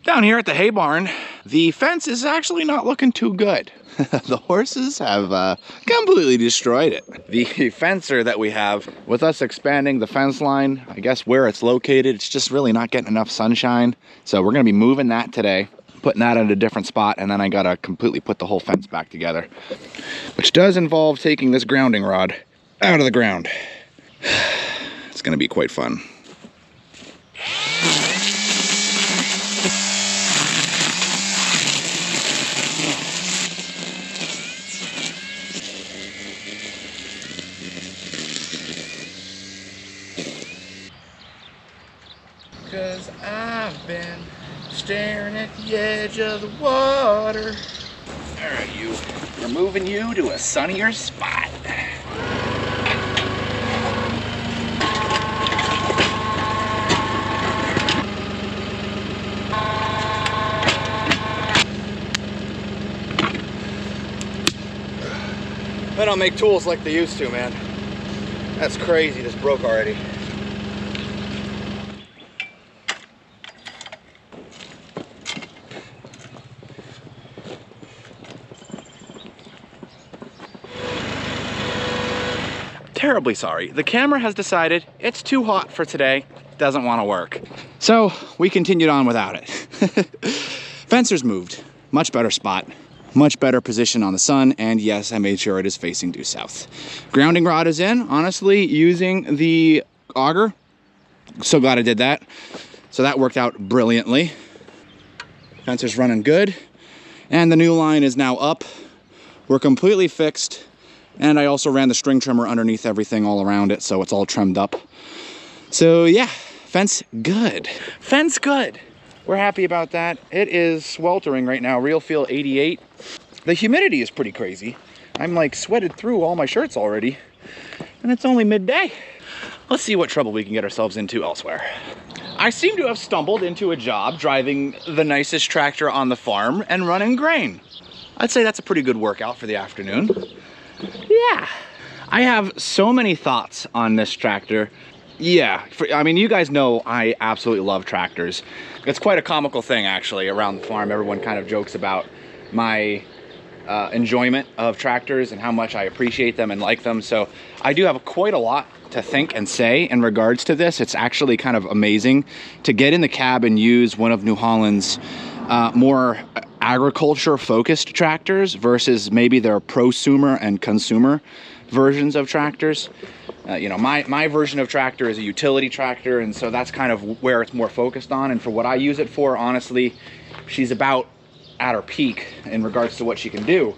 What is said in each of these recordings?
Down here at the hay barn, the fence is actually not looking too good. The horses have completely destroyed it. The fencer that we have, with us expanding the fence line, I guess where it's located, it's just really not getting enough sunshine. So we're gonna be moving that today, putting that at a different spot, and then I gotta completely put the whole fence back together, which does involve taking this grounding rod out of the ground. It's gonna be quite fun. 'Cause I've been staring at the edge of the water. All right, you. We're moving you to a sunnier spot. They don't make tools like they used to, man. That's crazy, this broke already. Terribly sorry. The camera has decided it's too hot for today, doesn't want to work. So we continued on without it. Fencer's moved, much better spot, much better position on the sun, and yes, I made sure it is facing due south. Grounding rod is in, honestly, using the auger. So glad I did that. So that worked out brilliantly. Fencer's running good, and the new line is now up. We're completely fixed. And I also ran the string trimmer underneath everything all around it, so it's all trimmed up. So yeah, fence good. Fence good. We're happy about that. It is sweltering right now, real feel 88. The humidity is pretty crazy. I'm like sweated through all my shirts already, and it's only midday. Let's see what trouble we can get ourselves into elsewhere. I seem to have stumbled into a job driving the nicest tractor on the farm and running grain. I'd say that's a pretty good workout for the afternoon. Yeah, I have so many thoughts on this tractor. Yeah, I mean, you guys know I absolutely love tractors. It's quite a comical thing, actually, around the farm. Everyone kind of jokes about my enjoyment of tractors and how much I appreciate them and like them. So I do have quite a lot to think and say in regards to this. It's actually kind of amazing to get in the cab and use one of New Holland's more agriculture focused tractors versus maybe their prosumer and consumer versions of tractors. You know, my version of tractor is a utility tractor, and so that's kind of where it's more focused on. And for what I use it for, honestly, she's about at her peak in regards to what she can do.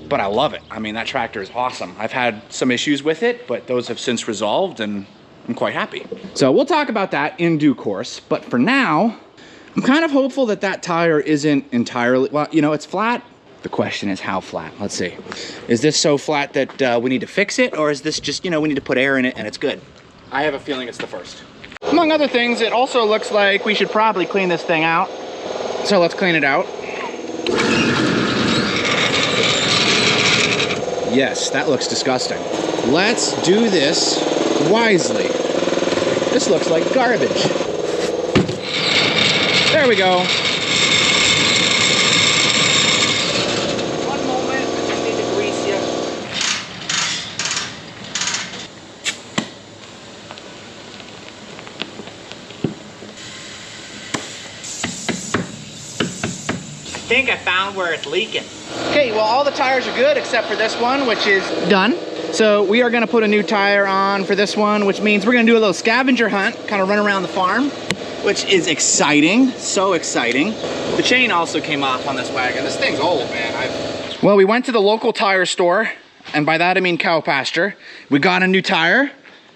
But I love it. I mean, that tractor is awesome. I've had some issues with it, but those have since resolved, and I'm quite happy. So we'll talk about that in due course. But for now, I'm kind of hopeful that that tire isn't entirely, well, you know, it's flat. The question is how flat. Let's see. Is this so flat that we need to fix it, or is this just, you know, we need to put air in it and it's good? I have a feeling it's the first. Among other things, it also looks like we should probably clean this thing out. So let's clean it out. Yes, that looks disgusting. Let's do this wisely. This looks like garbage. There we go. One moment, I just need to grease you. I think I found where it's leaking. Okay, well, all the tires are good except for this one, which is done. So we are gonna put a new tire on for this one, which means we're gonna do a little scavenger hunt, kind of run around the farm, which is exciting, so exciting. The chain also came off on this wagon. This thing's old, man. Well, we went to the local tire store, and by that I mean cow pasture. We got a new tire,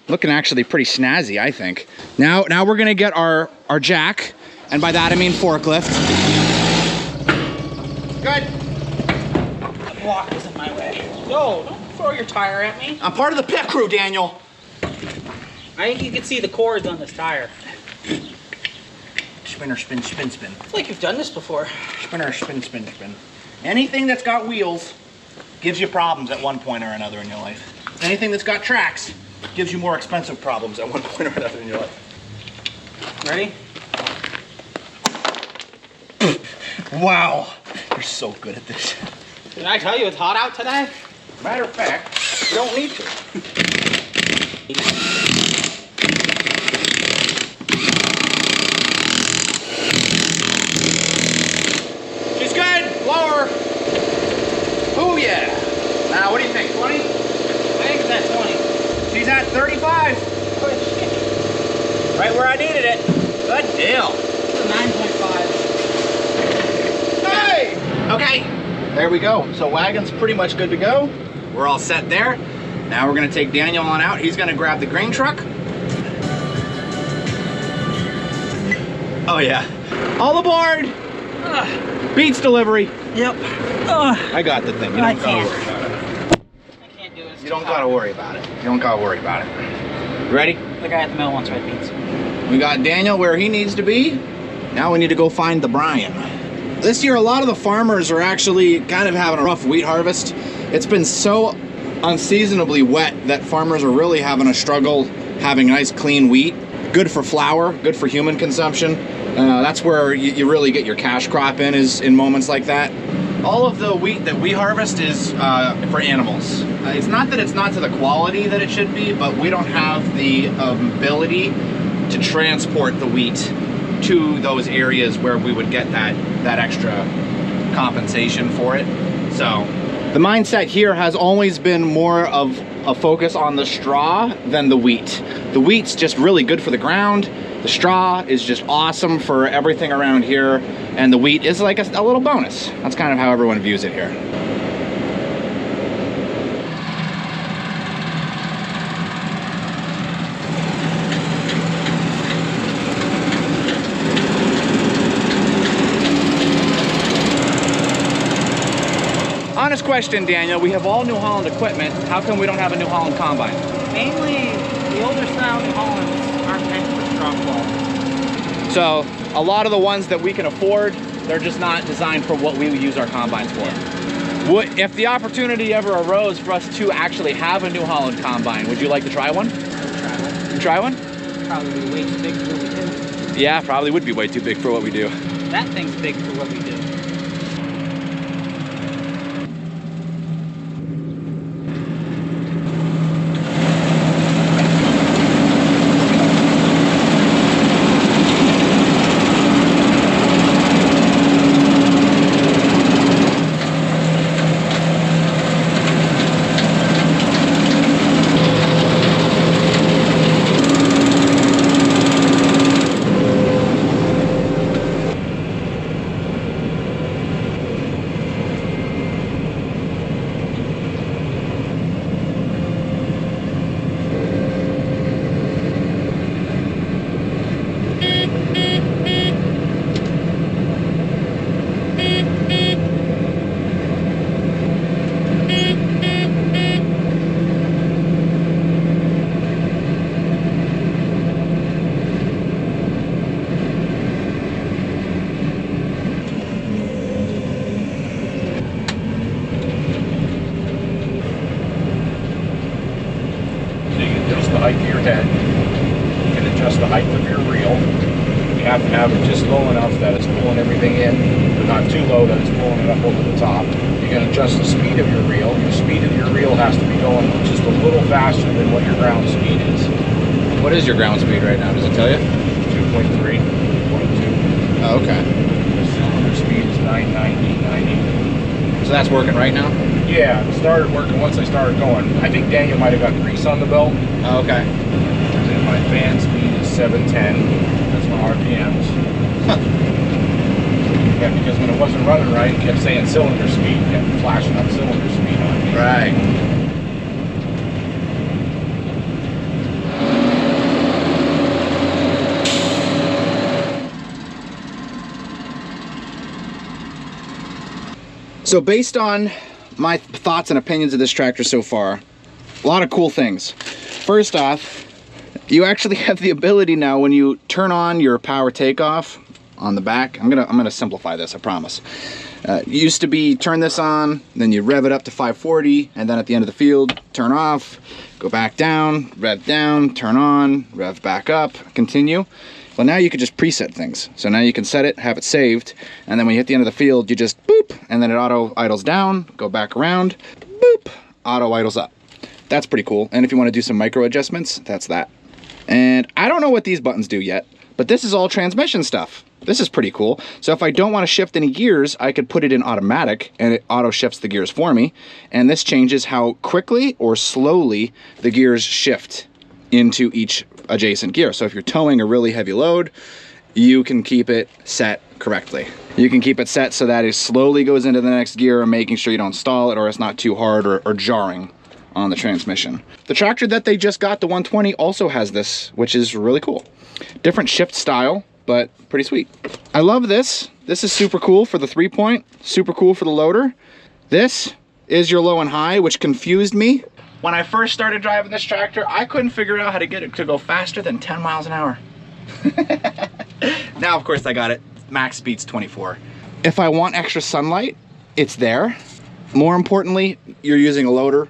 looking actually pretty snazzy, I think. Now we're gonna get our jack, and by that I mean forklift. Good. The block was in my way. No, don't throw your tire at me. I'm part of the pit crew, Daniel. I think you can see the cords on this tire. Spinner, spin, spin, spin. It's like you've done this before. Spinner, spin, spin, spin. Anything that's got wheels gives you problems at one point or another in your life. Anything that's got tracks gives you more expensive problems at one point or another in your life. Ready? Wow, you're so good at this. Did I tell you it's hot out today? Matter of fact, you don't need to. She's good. Lower. Oh yeah. Now, what do you think? 20? I think it's at 20. She's at 35. Oh, shit. Right where I needed it. Good deal. It's a 9.5. Hey! Okay, there we go. So wagon's pretty much good to go. We're all set there. Now we're gonna take Daniel on out. He's gonna grab the grain truck. Oh yeah. All aboard! Beets delivery. Yep. I got the thing. You I don't gotta can't. worry about it. I can't do it. You don't gotta worry about it. You don't gotta worry about it. You ready? The guy at the mill wants red beans. We got Daniel where he needs to be. Now we need to go find the Brian. This year, a lot of the farmers are actually kind of having a rough wheat harvest. It's been so unseasonably wet that farmers are really having a struggle having nice clean wheat. Good for flour, good for human consumption. That's where you really get your cash crop in, is in moments like that. All of the wheat that we harvest is for animals. It's not that it's not to the quality that it should be, but we don't have the ability to transport the wheat to those areas where we would get that extra compensation for it. So the mindset here has always been more of a focus on the straw than the wheat. The wheat's just really good for the ground. The straw is just awesome for everything around here. And the wheat is like a little bonus. That's kind of how everyone views it here. Honest question, Daniel. We have all New Holland equipment. How come we don't have a New Holland combine? Mainly, the older style New Hollands aren't meant for straw quality. So a lot of the ones that we can afford, they're just not designed for what we use our combines for. If the opportunity ever arose for us to actually have a New Holland combine, would you like to try one? Try one. You try one? Probably be way too big for what we do. Yeah, probably would be way too big for what we do. That thing's big for what we do. height of your head. You can adjust the height of your reel. You have to have it just low enough that it's pulling everything in, but not too low that it's pulling it up over the top. You can adjust the speed of your reel. Your speed of your reel has to be going just a little faster than what your ground speed is. What is your ground speed right now? Does it tell you? 2.3, 2.2. Oh, okay. The cylinder speed is 990, 90. So that's working right now? Yeah, it started working once I started going. I think Daniel might have got grease on the belt. Oh, okay. And then my fan speed is 710. That's my RPMs. Huh. Yeah, because when it wasn't running right, it kept saying cylinder speed. It kept flashing up cylinder speed on me. Right. So based on my thoughts and opinions of this tractor so far, a lot of cool things. First off, you actually have the ability now when you turn on your power takeoff on the back. I'm gonna simplify this, I promise. It used to be turn this on, then you rev it up to 540, and then at the end of the field, turn off, go back down, rev down, turn on, rev back up, continue. Well, now you can just preset things. So now you can set it, have it saved, and then when you hit the end of the field, you just boop, and then it auto idles down, go back around, boop, auto idles up. That's pretty cool. And if you want to do some micro adjustments, that's that. And I don't know what these buttons do yet, but this is all transmission stuff. This is pretty cool. So if I don't want to shift any gears, I could put it in automatic and it auto shifts the gears for me. And this changes how quickly or slowly the gears shift into each adjacent gear. So if you're towing a really heavy load, you can keep it set correctly. You can keep it set so that it slowly goes into the next gear and making sure you don't stall it or it's not too hard or jarring on the transmission. The tractor that they just got, the 120, also has this, which is really cool. Different shift style, but pretty sweet. I love this. This is super cool for the 3-point, super cool for the loader. This is your low and high, which confused me. When I first started driving this tractor, I couldn't figure out how to get it to go faster than 10 miles an hour. Now, of course, I got it. Max speed's 24. If I want extra sunlight, it's there. More importantly, you're using a loader,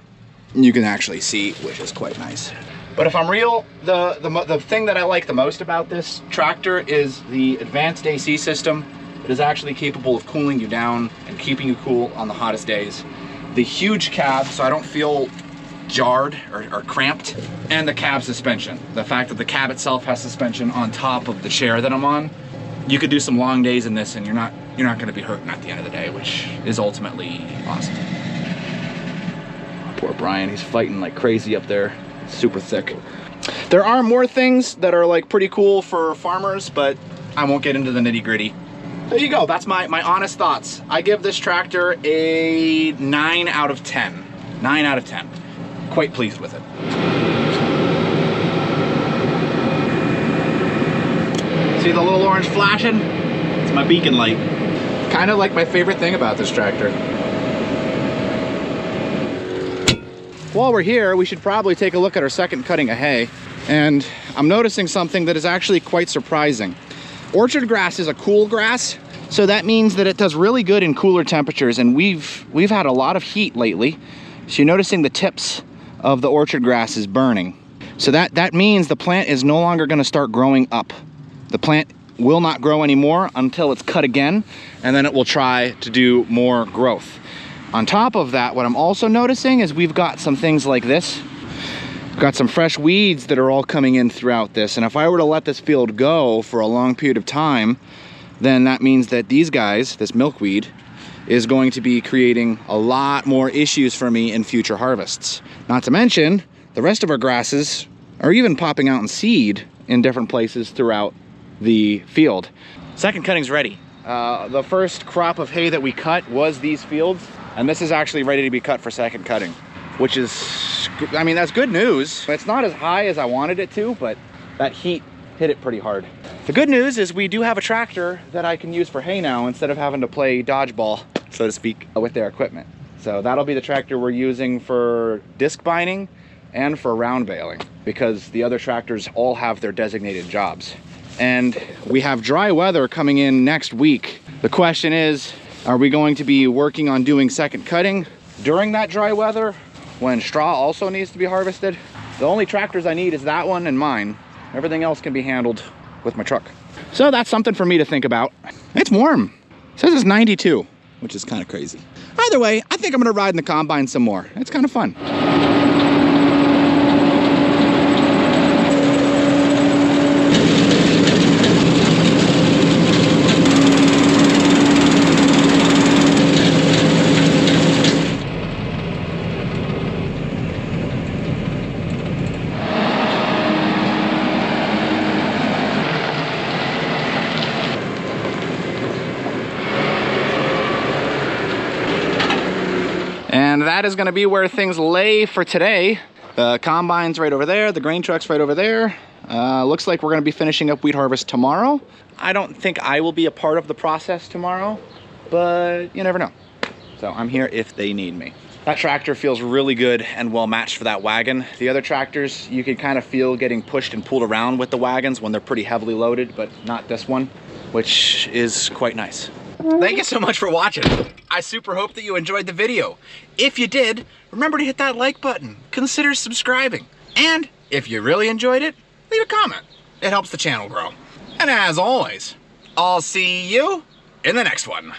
you can actually see, which is quite nice. But if I'm real, the thing that I like the most about this tractor is the advanced AC system. It is actually capable of cooling you down and keeping you cool on the hottest days. The huge cab, so I don't feel jarred or cramped, and the cab suspension. The fact that the cab itself has suspension on top of the chair that I'm on. You could do some long days in this and you're not going to be hurting at the end of the day, which is ultimately awesome. Poor Brian, he's fighting like crazy up there. Super thick. There are more things that are like pretty cool for farmers, but I won't get into the nitty-gritty. There you go. That's my honest thoughts. I give this tractor a 9 out of 10. 9 out of 10. Quite pleased with it. See the little orange flashing? It's my beacon light. Kind of like my favorite thing about this tractor. While we're here, we should probably take a look at our second cutting of hay. And I'm noticing something that is actually quite surprising. Orchard grass is a cool grass, so that means that it does really good in cooler temperatures, and we've had a lot of heat lately. So you're noticing the tips of the orchard grass is burning. So that means the plant is no longer going to start growing up. The plant will not grow anymore until it's cut again, and then it will try to do more growth. On top of that, what I'm also noticing is we've got some things like this. We've got some fresh weeds that are all coming in throughout this, and if I were to let this field go for a long period of time, then that means that these guys, this milkweed, is going to be creating a lot more issues for me in future harvests. Not to mention, the rest of our grasses are even popping out in seed in different places throughout the field. Second cutting's ready. The first crop of hay that we cut was these fields, and this is actually ready to be cut for second cutting, which is, I mean, that's good news. It's not as high as I wanted it to, but that heat hit it pretty hard. The good news is we do have a tractor that I can use for hay now instead of having to play dodgeball, so to speak, with their equipment. So that'll be the tractor we're using for disc binding and for round baling, because the other tractors all have their designated jobs. And we have dry weather coming in next week. The question is, are we going to be working on doing second cutting during that dry weather when straw also needs to be harvested? The only tractors I need is that one and mine. Everything else can be handled with my truck. So that's something for me to think about. It's warm. It says it's 92, which is kind of crazy. Either way, I think I'm gonna ride in the combine some more. It's kind of fun. And that is gonna be where things lay for today. The combine's right over there, the grain truck's right over there. Looks like we're gonna be finishing up wheat harvest tomorrow. I don't think I will be a part of the process tomorrow, but you never know. So I'm here if they need me. That tractor feels really good and well matched for that wagon. The other tractors, you can kind of feel getting pushed and pulled around with the wagons when they're pretty heavily loaded, but not this one, which is quite nice. Thank you so much for watching. I super hope that you enjoyed the video. If you did, remember to hit that like button. Consider subscribing. And if you really enjoyed it, leave a comment. It helps the channel grow. And as always, I'll see you in the next one.